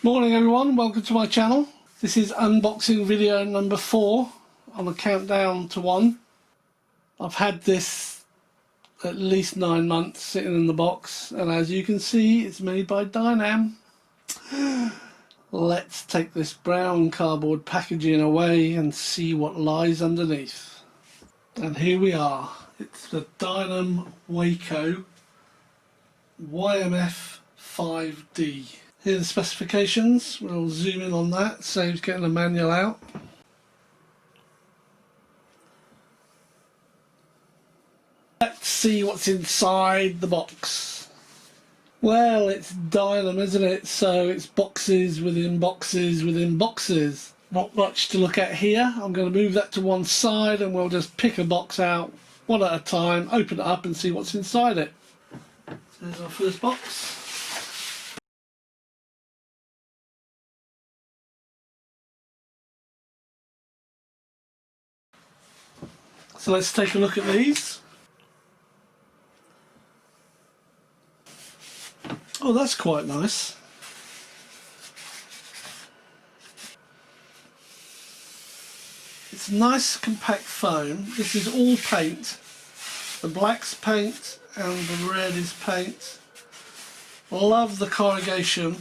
Morning everyone, welcome to my channel. This is unboxing video number 4 on the countdown to 1. I've had this at least 9 months sitting in the box, and as you can see it's made by Dynam. Let's take this brown cardboard packaging away and see what lies underneath. And here we are, it's the Dynam WACO YMF 5D. Here are the specifications. We'll zoom in on that, saves getting the manual out. Let's see what's inside the box. Well, it's Dynam, isn't it? So it's boxes within boxes within boxes. Not much to look at here. I'm going to move that to one side and we'll just pick a box out one at a time, open it up and see what's inside it. So there's our first box. So let's take a look at these. Oh, that's quite nice. It's nice compact foam. This is all paint. The black's paint and the red is paint. Love the corrugation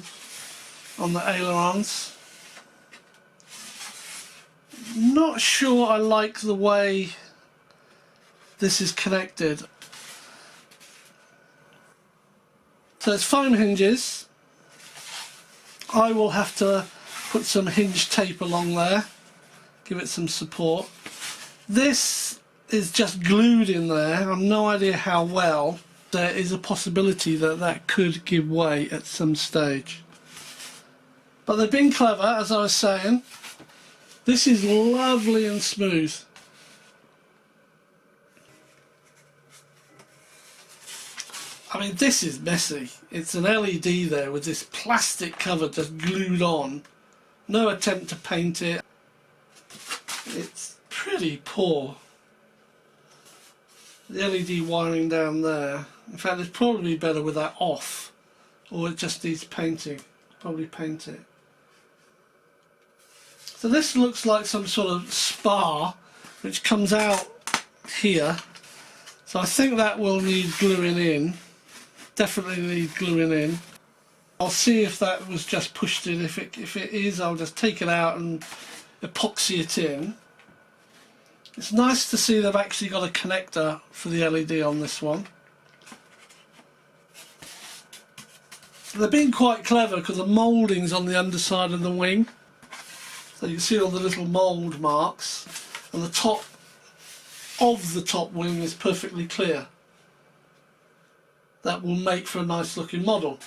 on the ailerons. Not sure I like the way this is connected. So it's foam hinges. I will have to put some hinge tape along there, give it some support. This is just glued in there. I've no idea how well. There is a possibility that that could give way at some stage. But they've been clever, as I was saying. This is lovely and smooth. I mean, this is messy. It's an LED there with this plastic cover just glued on. No attempt to paint it. It's pretty poor. The LED wiring down there. In fact, it's probably better with that off. Or it just needs painting. Probably paint it. So this looks like some sort of spar which comes out here. So I think that will need gluing in. Definitely need gluing in. I'll see if that was just pushed in. If it is, I'll just take it out and epoxy it in. It's nice to see they've actually got a connector for the LED on this one. They're being quite clever because the moulding's on the underside of the wing. So you can see all the little mould marks, and the top of the top wing is perfectly clear. That will make for a nice looking model.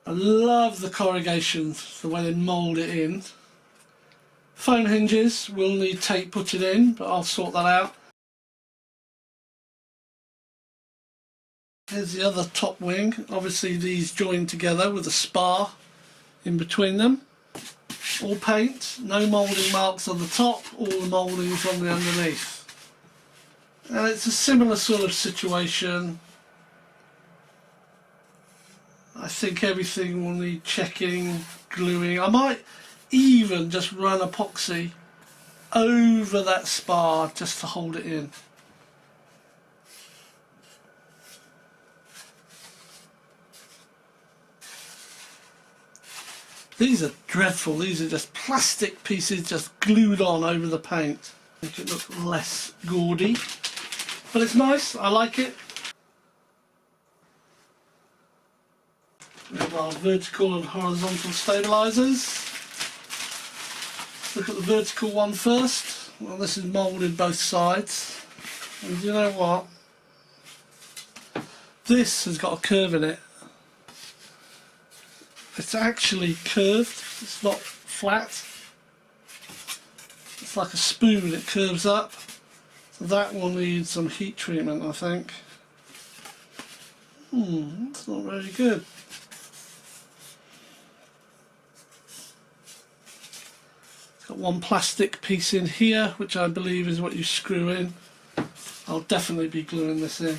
I love the corrugations, the way they mould it in. Foam hinges will need tape putting in, but I'll sort that out. Here's the other top wing. Obviously these join together with a spar in between them. All paint, no moulding marks on the top, all the mouldings on the underneath. And it's a similar sort of situation. I think everything will need checking, gluing. I might even just run epoxy over that spar just to hold it in. These are dreadful. These are just plastic pieces just glued on over the paint. Make it look less gaudy. But it's nice, I like it. We have our vertical and horizontal stabilisers. Look at the vertical one first. Well, this is moulded both sides. And you know what? This has got a curve in it. It's actually curved, it's not flat. It's like a spoon, it curves up. So that will need some heat treatment, I think. That's not very good. It's got one plastic piece in here, which I believe is what you screw in. I'll definitely be gluing this in.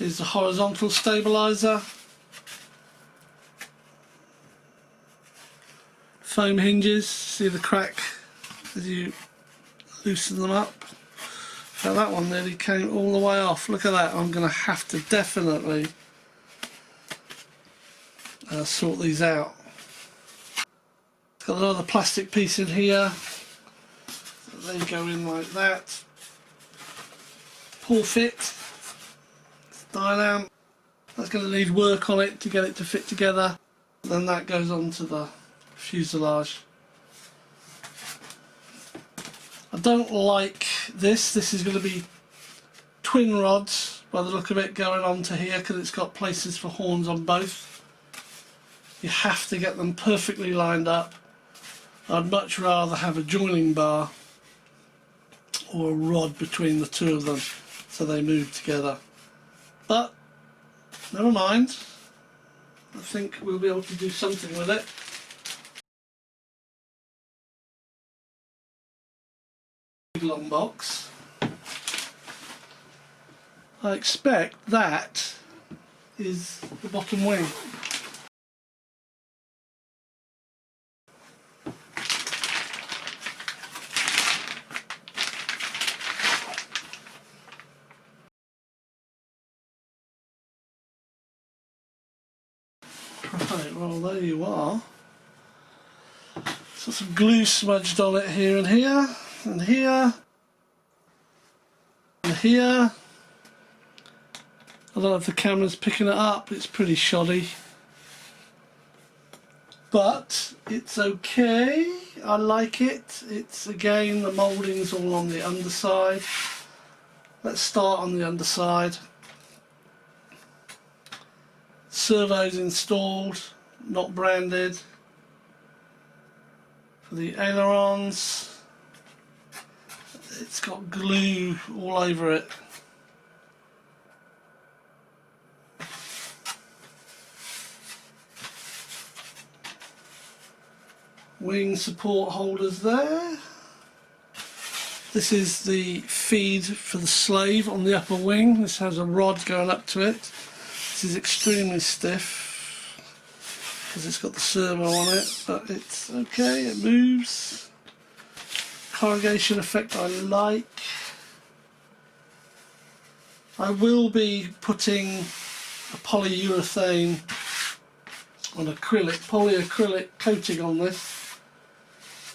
is the horizontal stabilizer. Foam hinges, see the crack as you loosen them up. So that one nearly came all the way off. Look at that. I'm going to have to definitely sort these out. Got another plastic piece in here. So they go in like that. Pull fit. It's Dynam. That's going to need work on it to get it to fit together. Then that goes on to the fuselage. I don't like this. This is going to be twin rods by the look of it going on to here because it's got places for horns on both. You have to get them perfectly lined up. I'd much rather have a joining bar or a rod between the two of them so they move together. But never mind. I think we'll be able to do something with it. Long box. I expect that is the bottom wing. Right, well there you are. So some glue smudged on it here and here and here and here. I don't know if the camera's picking it up, it's pretty shoddy. But it's okay, I like it. It's again, the moulding's all on the underside. Let's start on the underside. Servos installed, not branded. For the ailerons, it's got glue all over it. Wing support holders there. This is the feed for the slave on the upper wing. This has a rod going up to it. This is extremely stiff because it's got the servo on it, but it's okay, it moves. Corrugation effect I like. I will be putting a polyurethane on polyacrylic coating on this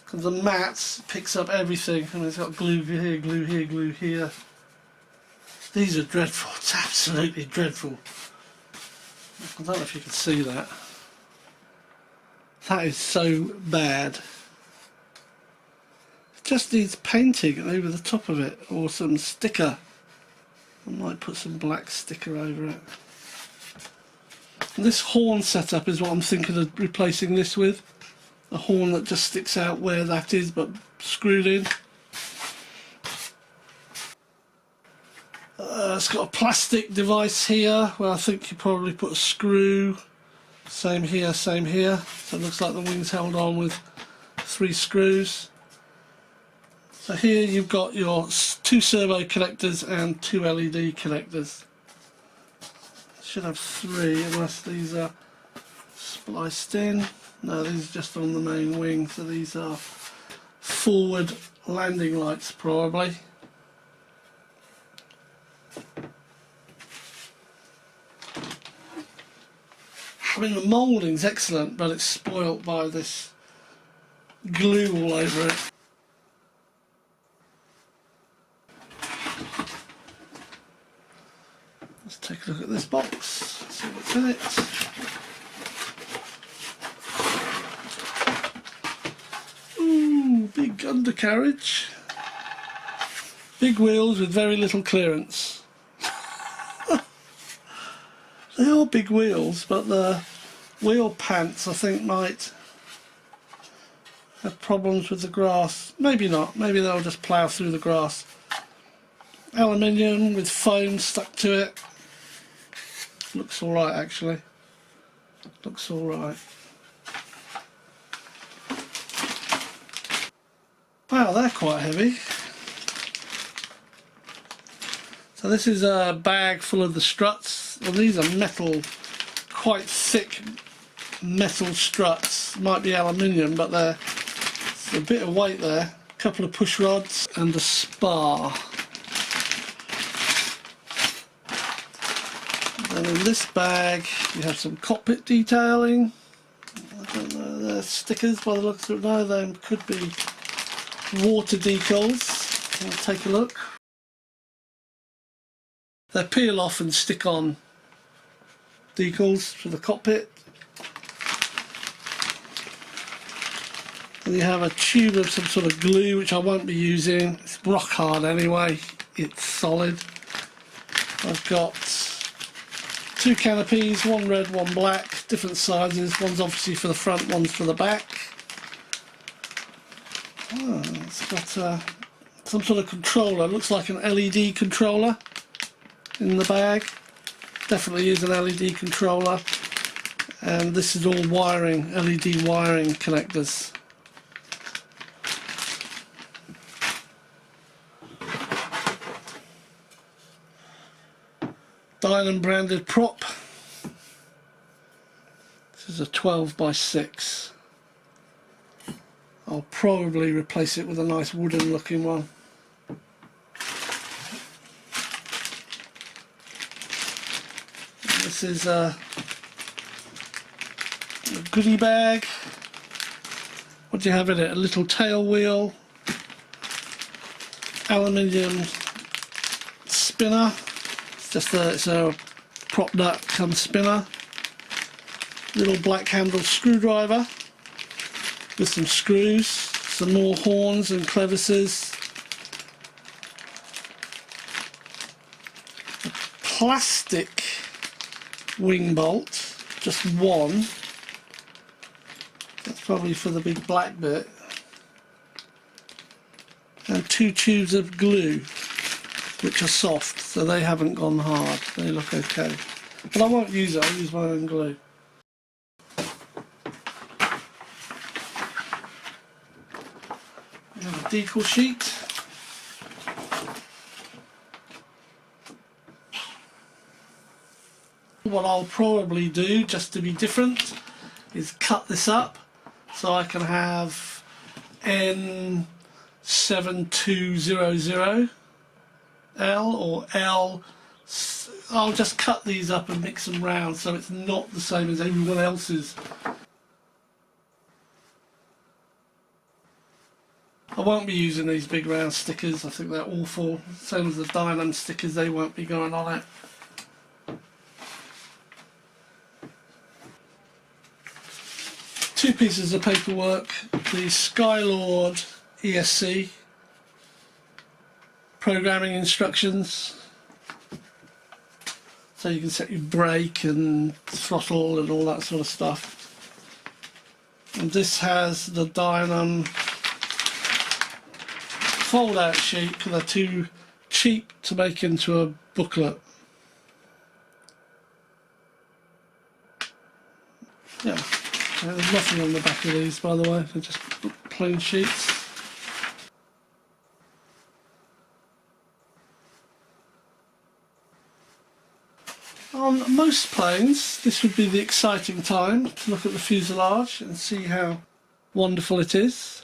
because the mat picks up everything. I mean, it's got glue here, glue here, glue here. These are dreadful, it's absolutely dreadful. I don't know if you can see that. That is so bad. It just needs painting over the top of it or some sticker. I might put some black sticker over it. And this horn setup is what I'm thinking of replacing this with. A horn that just sticks out where that is but screwed in. It's got a plastic device here where I think you probably put a screw. Same here, same here. So it looks like the wing's held on with 3 screws. So here you've got your 2 servo connectors and 2 LED connectors. Should have 3 unless these are spliced in. No, these are just on the main wing, so these are forward landing lights probably. I mean, the moulding's excellent, but it's spoilt by this glue all over it. Let's take a look at this box, see what's in it. Ooh, big undercarriage. Big wheels with very little clearance. They are big wheels, but the wheel pants I think might have problems with the grass. Maybe not, maybe they'll just plough through the grass. Aluminium with foam stuck to it. Looks alright actually. Looks alright. Wow, they're quite heavy. So this is a bag full of the struts, and these are metal, quite thick metal struts. Might be aluminium, but there's a bit of weight there. A couple of push rods and a spar. And in this bag you have some cockpit detailing. I don't know, they're stickers by the looks of it. No, they could be water decals. I'll take a look. They peel off and stick on decals for the cockpit. And you have a tube of some sort of glue, which I won't be using. It's rock hard anyway, it's solid. I've got 2 canopies, one red, one black, different sizes. One's obviously for the front, one's for the back. Oh, it's got some sort of controller, looks like an LED controller in the bag. Definitely is an LED controller, and this is all wiring, LED wiring connectors. Dynam branded prop. This is a 12x6. I'll probably replace it with a nice wooden looking one. This is a goodie bag. What do you have in it? A little tail wheel, aluminium spinner. It's a prop nut come spinner. Little black handled screwdriver with some screws, some more horns and crevices. A plastic wing bolt, just one. That's probably for the big black bit. And 2 tubes of glue, which are soft, so they haven't gone hard. They look okay. But I won't use it, I'll use my own glue. We have a decal sheet. What I'll probably do, just to be different, is cut this up so I can have N7200L or L. I'll just cut these up and mix them round so it's not the same as everyone else's. I won't be using these big round stickers, I think they're awful. Same as the Dynam stickers, they won't be going on it. Two pieces of paperwork, the Skylord ESC programming instructions, so you can set your brake and throttle and all that sort of stuff. And this has the Dynam fold out sheet because they're too cheap to make into a booklet. Yeah, there's nothing on the back of these, by the way, they're just plain sheets. On most planes, this would be the exciting time to look at the fuselage and see how wonderful it is.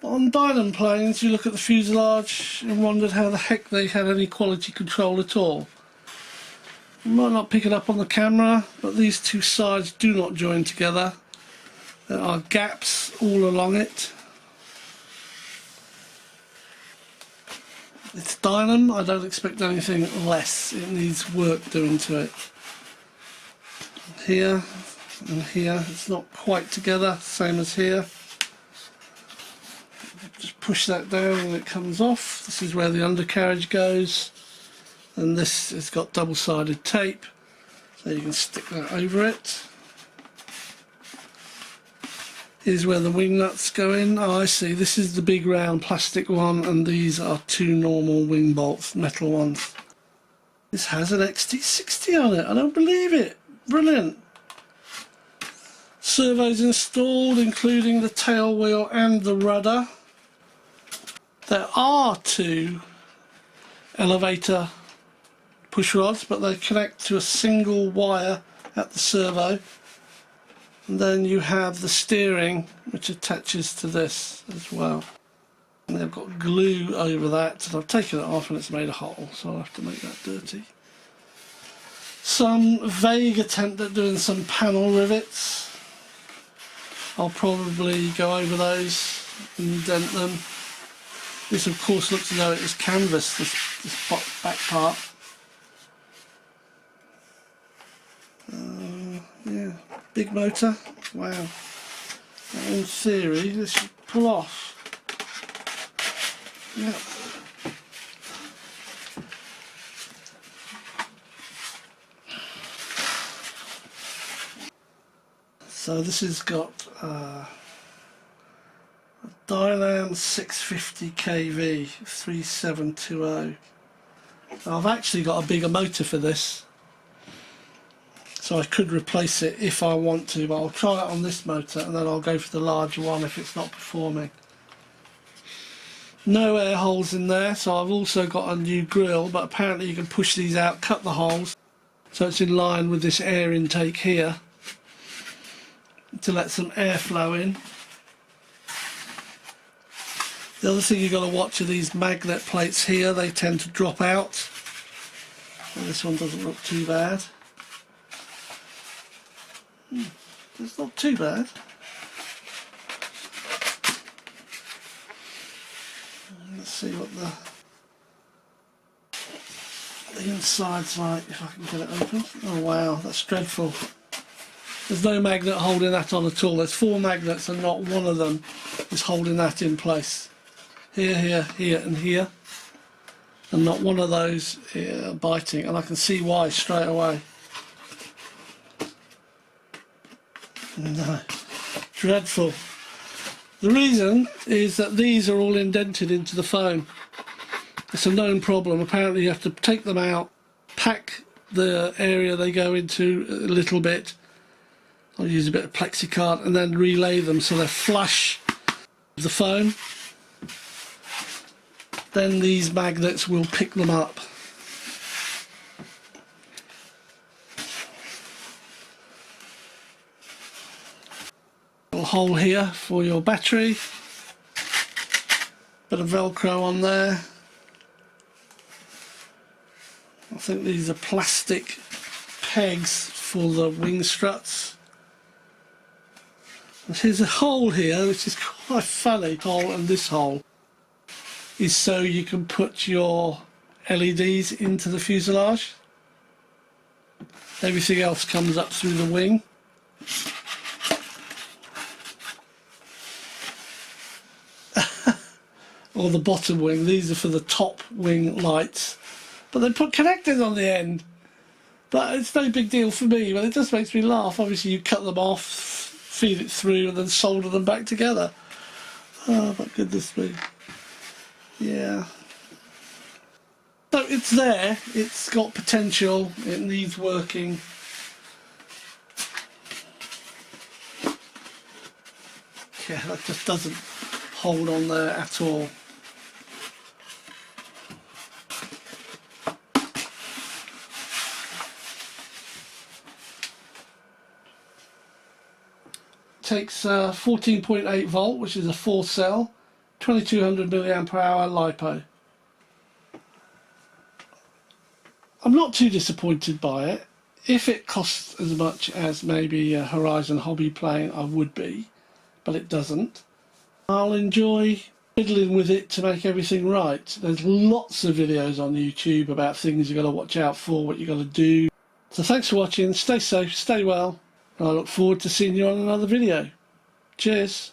But on Dynam planes, you look at the fuselage and wondered how the heck they had any quality control at all. You might not pick it up on the camera, but these two sides do not join together. There are gaps all along it. It's Dynam, I don't expect anything less. It needs work doing to it. Here and here, it's not quite together, same as here. Just push that down and it comes off. This is where the undercarriage goes. And this has got double-sided tape, so you can stick that over it. Here's where the wing nuts go in. Oh, I see, this is the big round plastic one, and these are 2 normal wing bolts, metal ones. This has an XT60 on it, I don't believe it. Brilliant. Servos installed, including the tail wheel and the rudder. There are 2 elevator push rods, but they connect to a single wire at the servo, and then you have the steering which attaches to this as well, and they've got glue over that, and I've taken it off and it's made a hole, so I'll have to make that dirty. Some vague attempt at doing some panel rivets. I'll probably go over those and indent them. This of course looks as though it is canvas, this back part. Yeah, big motor. Wow. In theory this should pull off. Yeah. So this has got a Dynam 650 kV 3720. I've actually got a bigger motor for this, so I could replace it if I want to, but I'll try it on this motor and then I'll go for the larger one if it's not performing. No air holes in there, so I've also got a new grill, but apparently you can push these out, cut the holes so it's in line with this air intake here to let some air flow in. The other thing you've got to watch are these magnet plates here. They tend to drop out, and this one doesn't look too bad. It's not too bad. Let's see what the inside's like, if I can get it open. Oh wow, that's dreadful. There's no magnet holding that on at all. There's 4 magnets and not one of them is holding that in place. Here, here, here and here. And not one of those are biting, and I can see why straight away. No, dreadful. The reason is that these are all indented into the foam. It's a known problem. Apparently you have to take them out, pack the area they go into a little bit. I'll use a bit of plexicard and then relay them so they're flush with the foam. Then these magnets will pick them up. A hole here for your battery. Bit of Velcro on there. I think these are plastic pegs for the wing struts. There's a hole here which is quite funny. Hole, and this hole is so you can put your LEDs into the fuselage. Everything else comes up through the wing. Or the bottom wing. These are for the top wing lights, but they put connectors on the end. But it's no big deal for me, but it just makes me laugh. Obviously you cut them off, feed it through and then solder them back together. Oh my goodness me. Yeah. So it's there, it's got potential, it needs working. Yeah, that just doesn't hold on there at all. Takes 14.8 volt, which is a 4-cell, 2200 milliamp hour LiPo. I'm not too disappointed by it. If it costs as much as maybe a Horizon hobby plane, I would be, but it doesn't. I'll enjoy fiddling with it to make everything right. There's lots of videos on YouTube about things you've got to watch out for, what you've got to do. So thanks for watching, stay safe, stay well, and I look forward to seeing you on another video. Cheers.